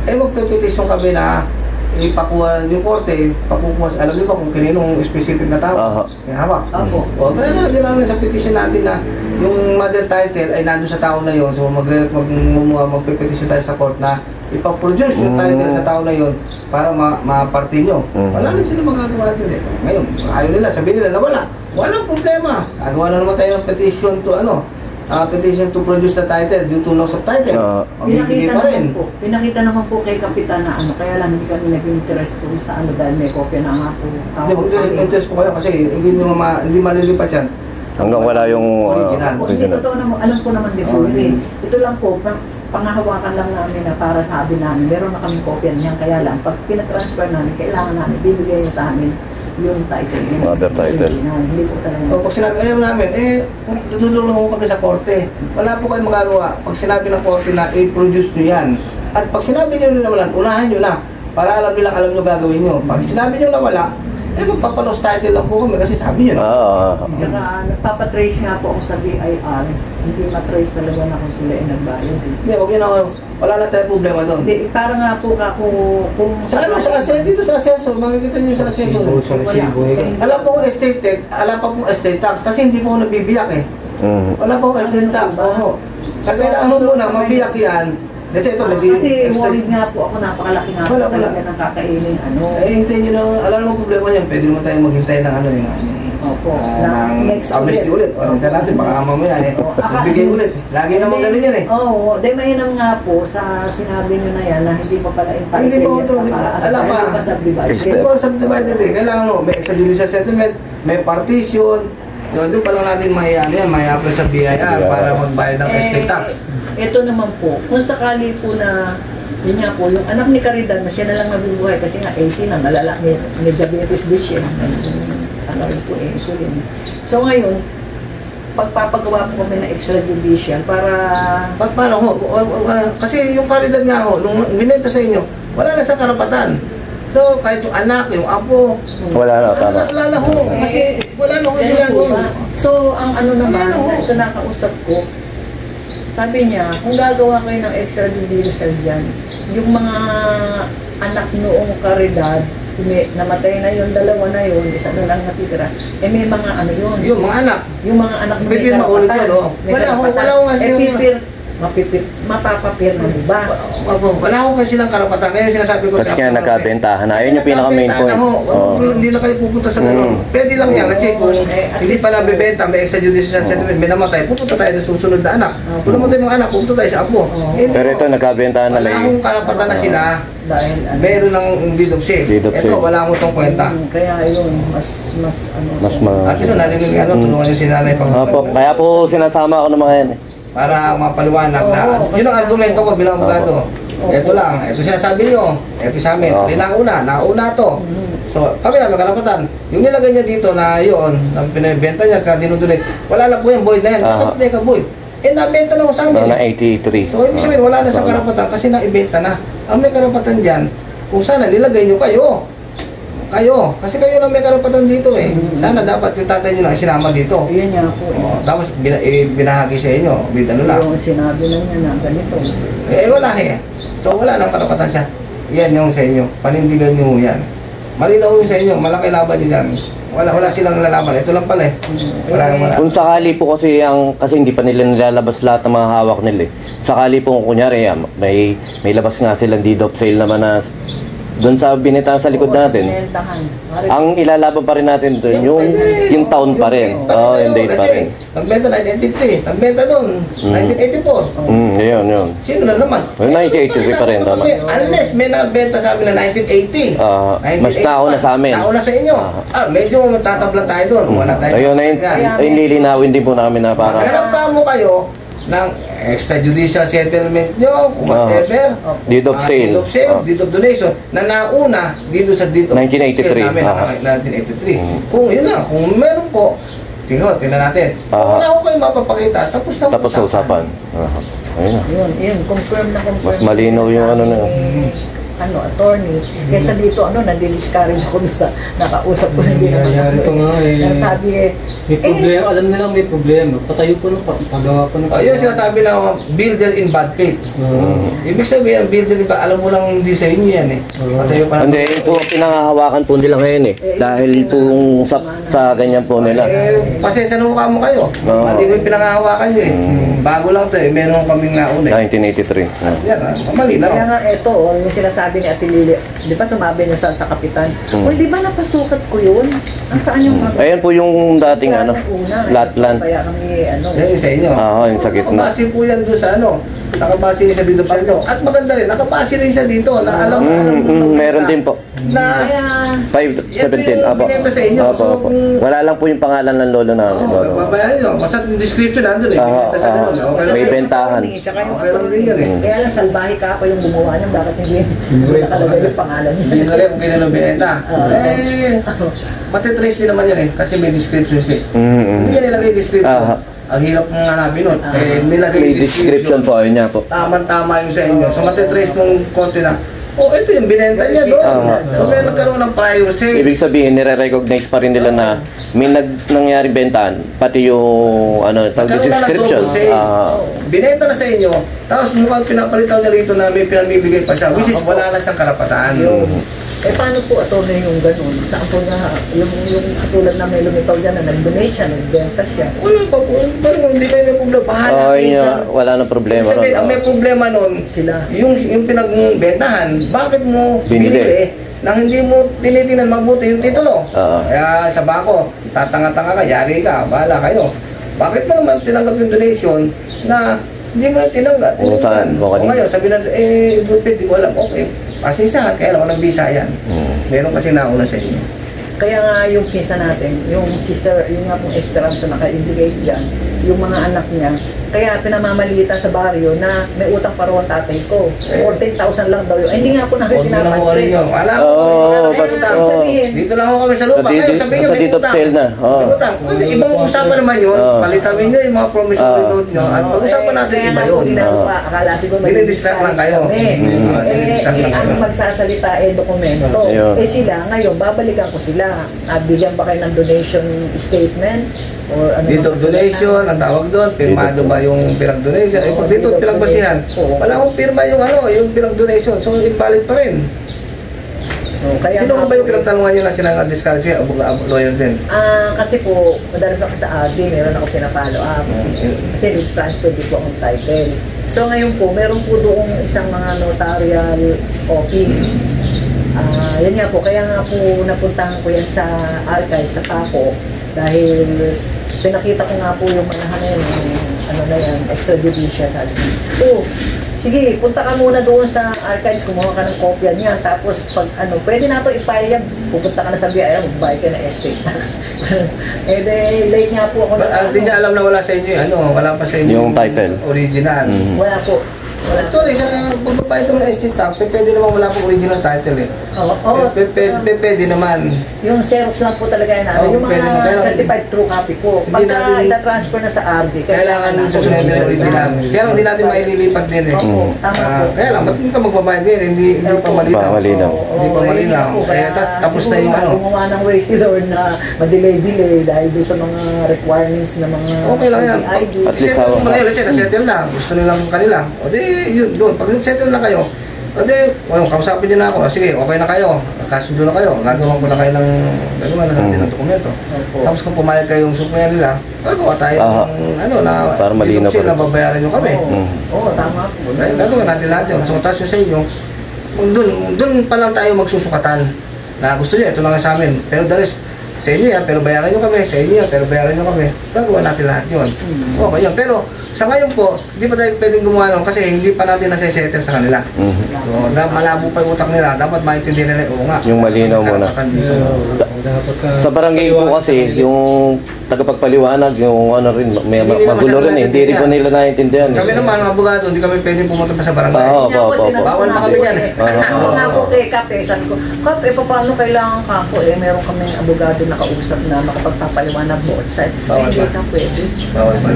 magpe-petition kami na ipakuha yung korte, pakukuha, alam niyo ba kung kaninong specific na tao? May hawak. Opo. O, kaya lagi namin sa petition natin na yung mother title ay nandun sa tao na yon. So magpe-petition tayo sa court na ipaproduce yung title sa tao na yon para ma-party nyo. Wala na sila magagawa natin eh. Ngayon, ayaw nila, sabihin nila na wala. Walang problema. Agawa na naman tayo ng petition to petition to produce the title due to loss of title. Pinakita naman po kay Kapitan na kaya lang hindi kami nag-interest po sa dahil may kopya na nga po. Interest po kayo kasi hindi malilipat yan. Hanggang wala yung original. Hindi totoo naman, alam ko naman din po yun. Ito lang po, pangahawakan lang namin na para sabi namin, meron na kami kopya niyan, kaya lang, pag pinatransfer namin, kailangan namin, bibigay niyo sa amin yung title. Mother title. Hindi po talaga. Pag sinabi ayaw namin, tutulungan ko kami sa korte. Wala po kayong magagawa. Pag sinabi ng korte na i-produce nyo yan, at pag sinabi nyo na wala, unahan nyo na, para alam nyo gagawin nyo. Pag sinabi nyo na wala, magpapalos title lang po kami kasi sabi nyo na. Tsaka nagpapatrace nga po ako sa BIR, hindi matrace talaga na kung sila ay nagbayad. Hindi, wag yun ako, wala na tayong problema doon. Hindi, para nga po kung dito sa assessor, makikita nyo sa assessor. Alam po kung estate tax, alam pa po estate tax, kasi hindi po ako nabibiyak eh. Wala po kung estate tax, kasi kailangan mo muna, mabiyak yan. Kasi worried nga po ako, napakalaki nga po talaga ng kakainin. Hintayin nyo na, alam mo problema niyan, pwede naman tayo maghintay ng ng amnesty ulit. Hintayin natin, baka mamaya magbigay ulit. Lagi naman ganun yan eh. Oo, dahil mainam nga po sa sinabi nyo na yan na hindi pa pala entitled hindi po ito, alam pa, hindi po subdivided eh. Kailangan may extrajudicial settlement, may partition, doon pa lang natin may-apply sa BIR para magbayad ng estate tax. Ito naman po, kung sakali po na, yun nga po, yung anak ni Caridad na siya na lang nabubuhay kasi nga 80 na, malala, may diabetes din siya, rin po insulin. So ngayon, pagpapagawa po kami ng extrajudicial para... Paano ho? Kasi yung Caridad nga ho, nung binenta sa inyo, wala na sa karapatan. So, kahit yung anak, yung apo, wala na ho. Kasi wala na ho sila doon. So, ang naman, sa nakausap ko, sabi niya, kung gagawa kayo ng extrajudicial dyan, yung mga anak noong Caridad, namatay na yung dalawa na yun, isa na lang natitira, may mga yun. Yung mga anak? Yung mga anak na may karapatan. Wala ho kasi mapapapirma mo ba? Wala ko kasi silang karapatan. Kaya sinasabi ko... Kasi kaya nagkabentahan na. Ayun yung pinaka-main point. Hindi na kayo pupunta sa gano'n. Pwede lang yan. Kasi kung hindi pa nabibenta, may extrajudicial settlement, may namatay, pupunta tayo sa susunod na anak. Kung namatay mga anak, pupunta tayo sa apo. Pero ito, nagkabentahan na lang. Wala akong karapatan na sila. Meron ng deed of sale. Ito, wala akong itong kwenta. Kaya yun, mas At isa, narinig tulungan yung sinanay pang... Kaya po sinasama ako ng mga yan. Para mapaliwanag na, yun ang argumento ko bilang abogado. Ito lang, ito sinasabi niyo, ito sa amin, nauna to. So, kami na may karapatan. Yung nilagay niya dito na yun, ang pinibenta niya, dinudulit, wala na po yan, void na yan. Bakit hindi ka void? Nabenta na ko sa amin. Na 83. So, ibig sabihin, wala na sa karapatan kasi naibenta na. Ang may karapatan dyan, kung sana nilagay niyo kayo. Kasi kayo na may karapatan dito eh. Sana dapat yung tatay nyo na sinama dito. Yun nga po. Tapos binahagi sa inyo, lang. Yung sinabi na niya na ganito. Wala eh. So wala nang karapatan siya. Yan yung sa inyo. Panindigan nyo yan. Malinaw yung sa inyo. Malaki laban nyo dyan. Wala silang lalaman. Ito lang pala eh. Wala. Kung sakali po kasi hindi pa nila nilalabas lahat ng mga hawak nila eh. Sakali po kung kunyari, may labas nga silang deed of sale naman na doon sa binenta sa likod natin. Ang ilalaban pa rin natin doon, yung taon pa rin. Yung date pa rin. Nagbenta 1983, nagbenta doon, 1984. Yun. Sino na naman? 1983 pa rin, tama. Unless may nabenta sa amin na 1980. Mas nauna sa amin. Nauna sa inyo. Medyo matatablan tayo doon. Wala tayo. Ayun, ayun lilinawin din po namin na para... Meron pa mo kayo ng extrajudicial settlement nyo, whatever. Deed of sale. Deed of donation, na nauna dito sa deed of 1983. sale namin, 1983. Kung yun lang, kung meron po, tingnan natin. Kung wala ko kayo mapapakita, tapos na usapan. Ayun na. Yun, confirm na confirm. Mas malinaw yung ano na. Attorney. Kesa dito, nadi-discourage ako sa nakausap ko. Hindi naman ito nga eh. Sabi may problema, alam nilang may problema. Patayo po nung pagawa po ng... yun sinasabi na builder in bad faith. Ibig sabihin, builder in bad, alam mo lang hindi sa inyo yan eh. Patayo pa Hindi, ito ang pinangahawakan po nila ngayon eh. Dahil po sa ganyan po nila. Pasensya na mukha mo kayo. Mali ko yung pinangahawakan nyo eh. Bago lang to eh, meron kaming nauna eh. 1983. Yan mali lang. Kaya nga ito, yung sinasabi ni Ate Lili, di ba sumabi niya sa kapitan, di ba napasukat ko yun? Ang saan yung mga... Ayan po yung dating Latland. Kaya kami, Yan yung sa inyo. Yung sa gitna. Nakabase po yan doon sa nakabase sa dito sa inyo. At maganda rin, nakabase rin sa dito. Na alam meron din po. Na 517. Binenta sa inyo. Wala lang po yung pangalan ng lolo namin. Babayaran nyo. Basta yung description nandun eh. Binenta sa ganun. May bentahan. Okay lang din yun eh. Kaya lang salbahe ka pa yung gumawa niya, bakit hindi nakalagay yung pangalan niya? Hindi na rin kung kailan ang binenta. Matitrace din naman yun eh. Kasi may description siya. Hindi niya nilagay description. Ang hirap ng hanapin nun. May description po, ayun niya po. Tama yung sa inyo. So matitrace nung konti na, ito yung binenta niya doon. So may nagkaroon ng prior sale. Ibig sabihin, nire-recognize pa rin nila na may nangyari bentahan, pati yung description. Binenta na sa inyo, tapos mukhang pinapalitaw niya rito na may pinamibigay pa siya, which is wala na siyang karapatan. Paano po attorney yung ganun? Saan po na, yung katulad na may lumitaw dyan na nag-donate siya, nagbenta siya? Wala pa po, pero hindi kayo may problema. Bahala kayo. Wala nang problema. Sabihin, ang may problema nun, yung pinagbentahan, bakit mo binili nang hindi mo tinitingnan mabuti yung titulo? Kaya sa bako, tatanga-tanga ka, yari ka, bahala kayo. Bakit mo naman tinanggap yung donation na hindi mo na tinanggap? O ngayon, sabi na, good faith, di ko alam, okay. Pasensyahan, kaya lang walang visa yan. Meron kasi nauna sa inyo. Kaya nga yung pisa natin, yung sister, yung nga pong Esperanza naka-indicate dyan, yung mga anak niya, kaya pinamamalita sa baryo na may utang pa rin tatay ko. 14,000 lang daw yun. Ay, hindi nga po namin pinapansin. Alam ko, dito lang ako kami sa lupa. Kayo sabihin nyo, may utang. May utang. Ibang usapan naman yun. Palitawin nyo yung mga promissory note nyo. At pag-usapan natin iba yun. Akala siguro Dinidistract lang kayo. Ang magsasalita dokumento. Sila, ngayon, babalikan ko sila. Bigyan ba kayo ng donation statement? Dito donation, ang tawag doon, pirmado ba yung pinag-donation? Pag dito pinagbasihan, wala akong pirma yung pinag-donation, so invalid pa rin. Sino ba yung pinagtanungan nyo na sila na-discuss siya? Lawyer din? Kasi po, madalas ako sa AD, meron ako pinapalo up. Kasi transfer din po ang title. So ngayon po, meron po doong isang mga notarial office. Yan nga po, kaya nga po napuntahan ko yan sa archive, sa Paco, dahil pinakita ko nga po yung mga extrajudicial. Sige, punta ka muna doon sa archives, kumuha ka ng kopya niya, tapos pag pwede na ito i-file yan, pupunta ka na sa BIR, magbayad ka na estate tax. Late nga po ako hindi niya alam na wala sa inyo, wala pa sa inyo yung title original. Wala po. Actually, sa pagpapayad mo ng estate tax, pwede naman wala pong original title eh. Pwede naman. Yung Xerox lang po talaga yan. Yung mga certified true copy po. Pagka ita-transfer na sa RD, kailangan susunod na original. Kaya lang, hindi natin maililipat din eh. Kaya lang, ba't ka magbabayad din? Hindi pa malinaw. Hindi pa malinaw. Kaya tapos na yung gumawa ng way si Lord na ma-delay dahil doon sa mga requirements na mga okay lang yan. ID. Settle mo na yun, settle na. Gusto nilang kanila. O di, yun, doon. Pag settle na kayo, Hindi, kausapin niyo na ako. Sige, okay na kayo. Kasundo na kayo. Gagawa ko na kayo gagawa na natin ng dokumento. Tapos kung pumayag kayong sukmayan nila, gagawa tayo ng para malinaw pa rin. na babayaran nyo kami. Oo, tama po. Gagawin natin lahat yun. So, tapos yung sa inyo, doon pa lang tayo magsusukatan na gusto niyo, ito lang sa amin. Pero the rest, sa inyo yan, pero bayaran nyo kami. Sa inyo yan, pero bayaran nyo kami. Gagawa natin lahat yun. Okay yun. Pero sa ngayon po, hindi pa tayo pwedeng gumawa nun kasi hindi pa natin nasa-settle sa kanila. So, malabo pa yung utak nila. Dapat maintindihan nila, oo nga. Yung malinaw muna. Sa barangay po kasi, yung tagapagpaliwanag, yung ano rin, may magulo rin eh. Hindi rin po nila naiintindihan. Kami naman, mga abogado, hindi kami pwedeng pumunta pa sa barangay. Bawal pa kami yan eh. Ako nga po kay Kap, sabi ko, Kap, paano kailangan ka po? Meron kaming abogado na kausap na makapagpapaliwanag both side. Hindi ka pwede. Bawal pa.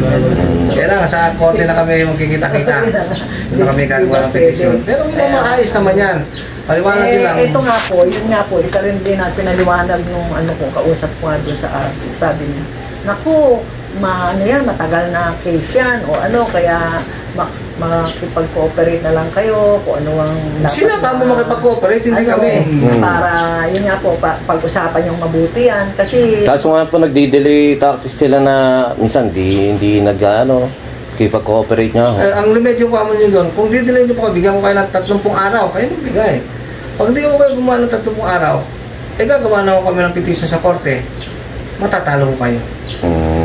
Kaya lang, sa korte na kami magkikita-kita. Doon na kami gagawa ng petisyon. Pero maayos naman yan. Paliwanag din lang. Ito nga po, yun nga po, isa rin din na pinaliwanag nung kausap ko nga doon sa sabi niya. Naku, matagal na case yan o kaya makipag-cooperate na lang kayo kung ano ang dapat. Sila ka mo makipag-cooperate, hindi kami. Para, yun nga po, pag-usapan yung mabuti yan. Kasi... Kaso nga po, nagdi-delay tactics sila na minsan hindi kipag-cooperate nga ako. Ang remedyo ko mo nyo doon, kung didelay nyo po, bigyan ko kayo ng 30 araw, kayo magbigay. Pag hindi ko kayo gumawa ng 30 araw, gagawa na ako kami ng petisyon sa korte, matatalo ko kayo.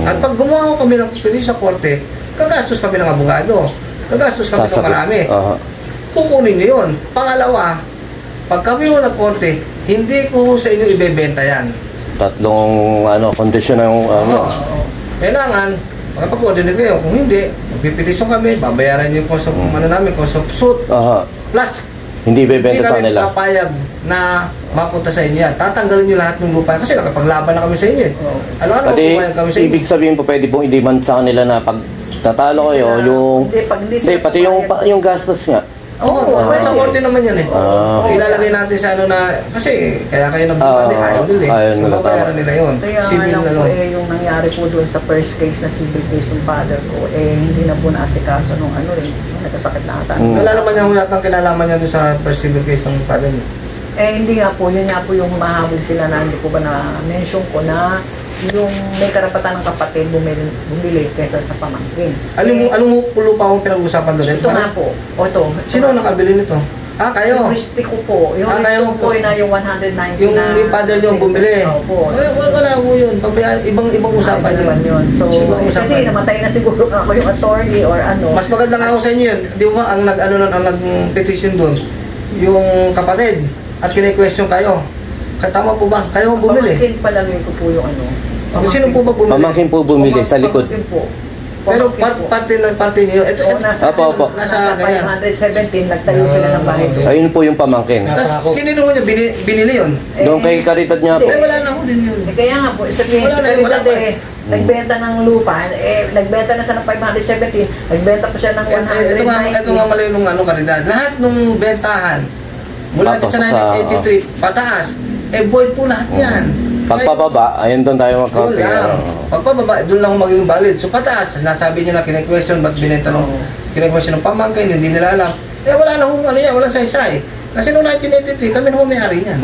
At pag gumawa ko kami ng petisyon sa korte, gagastos kami ng abogado, gagastos kami ng marami. Kukunin nyo yun. Pangalawa, pag kami mo ng korte, hindi ko sa inyo ibebenta yan. Tatlong kondisyon ng Kailangan, makapag-coordinate kayo. Kung hindi, magpipetisyon kami, babayaran niyo yung cost of, cost of suit. Plus, hindi bebenta sa hindi nila. kami papayag na mapunta sa inyo yan. Tatanggalin niyo lahat ng lupa kasi nakapaglaban na kami sa inyo. Ano-ano pumayag kami sa inyo. Ibig sabihin po, pwede pong i-demand sa kanila na pag tatalo kayo, pati yung gastos nga. Oo, sa korte naman yan eh. Ilalagay natin sa kasi kaya kayo nag-demand ayaw nila eh. Ayaw nila, babayaran nila yun. Kaya Civil lang na po lang. yung nangyari po doon sa first case na civil case ng father ko, hindi na po naasikaso nung nagkasakit na ata. Wala naman yung yatang kinalaman niya doon sa first civil case ng father niya. Hindi nga po, yun nga po yung mahabol sila na hindi po ba na-mention ko na yung may karapatan ng kapatid bumili kaysa sa pamangkin. Anong lupa akong pinag-usapan doon? Ito nga po. Ito. Sino nakabili nito? Kayo? Yung risti ko po. Yung risti ko po na yung 190 yung na... Yung father niyo bumili? Opo. Wala po yun. Ibang usapan yun. So, kasi namatay na siguro ako yung attorney or ano. Mas maganda nga ako sa inyo yun. Di ba ang nag-petition doon? Yung kapatid. At kine-question kayo. Tama po ba? Kayo ang bumili? Pamangkin pa lang yun po yung Sino po ba bumili? Pamangkin po bumili sa likod. Pero parte niyo. Ito nasa 517 nagtayo sila ng bahay doon. Ayun po yung pamangkin. Kininuho niya, binili yun. Doon kay Caridad niya po. Wala na ako din yun. Kaya nga po, sabihin sa Caridad nagbenta ng lupa, nagbenta na siya ng 517, nagbenta pa siya ng 190. Ito nga mali nung Caridad. Lahat nung bentahan, mula sa 1983, pataas, void po lahat yan. Pagpababa, ayun doon tayo mag-counting. Pagpababa, doon lang ako magiging valid. So pataas, nasabi niyo na kine-question, ba't binenta kine-question ng pamangkin, hindi nila alam. Wala na kung walang saysay. Kasi noong 1983, kami na may-ari niyan.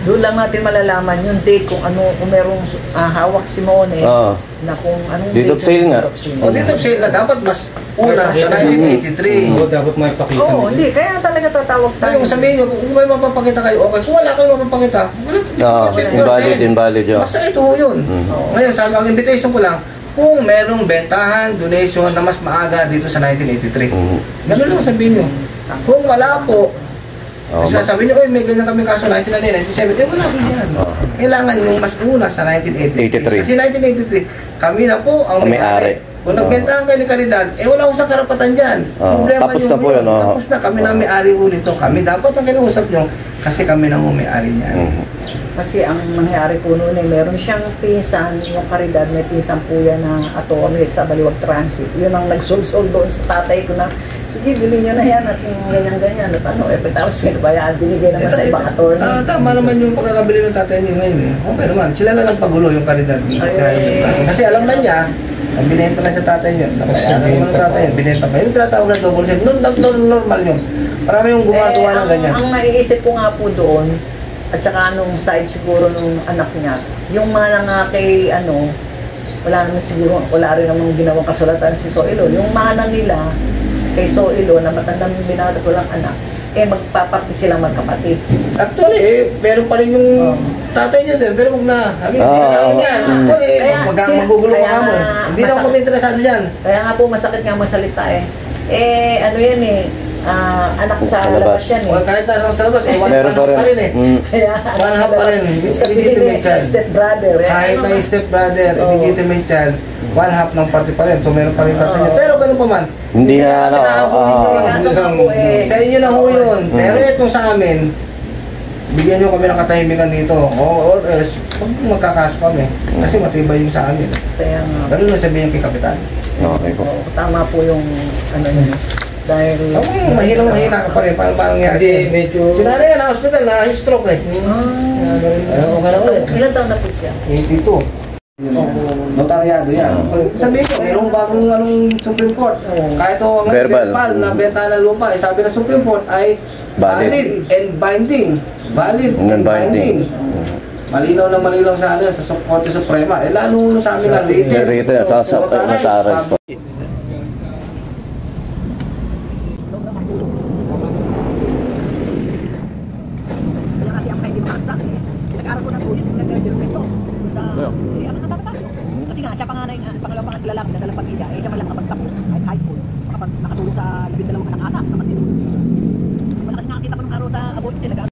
Doon lang natin malalaman yung date kung merong hawak si Mone na kung anong date of sale nga. Date of sale na dapat mas una sa 1983. Dapat may pakita. Hindi. Kaya talaga tatawag tayo. Kung sabihin nyo, kung may mapapakita kayo, okay. Kung wala kayo mapapakita, invalid yun. Basta ito yun. Ngayon, sabi, ang invitation ko lang, kung merong bentahan, donation na mas maaga dito sa 1983. Ganun lang sabihin nyo. Kung wala po, sabi niyo, may ganyan kami kaso 1997. Wala po yan. Kailangan yung mas una sa 1983. Kasi 1983, kami na po ang may-ari. Kung nagbentahan kayo ni Caridad, wala akong sa karapatan dyan. Problema tapos na po yun. Tapos na, kami na may-ari ulit. Kami dapat ang kinausap nyo kasi kami na may-ari niyan. Kasi ang nangyari po noon meron siyang pinsan, yung Caridad, may pinsan po yan na attorney sa Baliwag Transit. Yun ang nagsulsol doon sa tatay ko na sige, bilhin nyo na yan at yung ganyan-ganyan. At ano, tapos pinabayaan, binigay naman sa ibang attorney. Tama naman yung pagkakabili ng tatay niyo ngayon eh. Okay naman, sila na lang pagulo yung karidad. Kasi alam na niya, ang binenta na sa tatay niya. Nabayaran naman ng tatay niya, binenta pa. Yung tinatawag na double set, normal yun. Marami yung gumagawa ng ganyan. Ang naiisip ko nga po doon, at saka nung side siguro nung anak niya, yung mga nga kay wala naman siguro, wala rin namang ginawang kasulatan si Soilo. Yung mana nila kay Soilo na matandang binata ko lang anak, magpaparty silang magkapatid. Actually, meron pa rin yung tatay niyo din, pero wag na. Sabi, hindi na namin yan. Actually, magugulo ka mo eh. Hindi na ako kami interesado dyan. Kaya nga po, masakit nga magsalita eh. Ano yan eh, anak sa labas yan eh. Kahit nasa sa labas, one half pa rin eh. Kaya, One half pa rin. Illegitimate child. Step brother. Kahit na step brother, illegitimate child, one half ng party pa rin. So meron pa rin tatay niya. Pero ganun pa man. Hindi na Sa inyo na ho yun. Pero itong sa amin, bigyan nyo kami ng katahimikan dito. Or else, magkakaso kami. Kasi matibay yung sa amin. Kaya nga. Pero na sabihin kay Kapitan. Okay po. Tama po yung dahil mahina ka pa rin. Paano nangyari Kasi siya? medyo... Si nanay nga na hospital, na-stroke eh. Okay na ulit. Ilan taon na po siya? 82. Notaryado yan. Sabihin ko, mayroong bagong Supreme Court. Kahit o ang verbal na benta ng lupa, sabi ng Supreme Court ay valid and binding. Valid and binding. Malinaw na malinaw sa Korte Suprema. Lalo sa amin na written at sa notarized po. Kasi nga, siya pa nga na yung pangalawang pangatlala, nadala pag-iya, siya man lang nakapagtapos, kahit high school, makatulong sa 12 anak ata,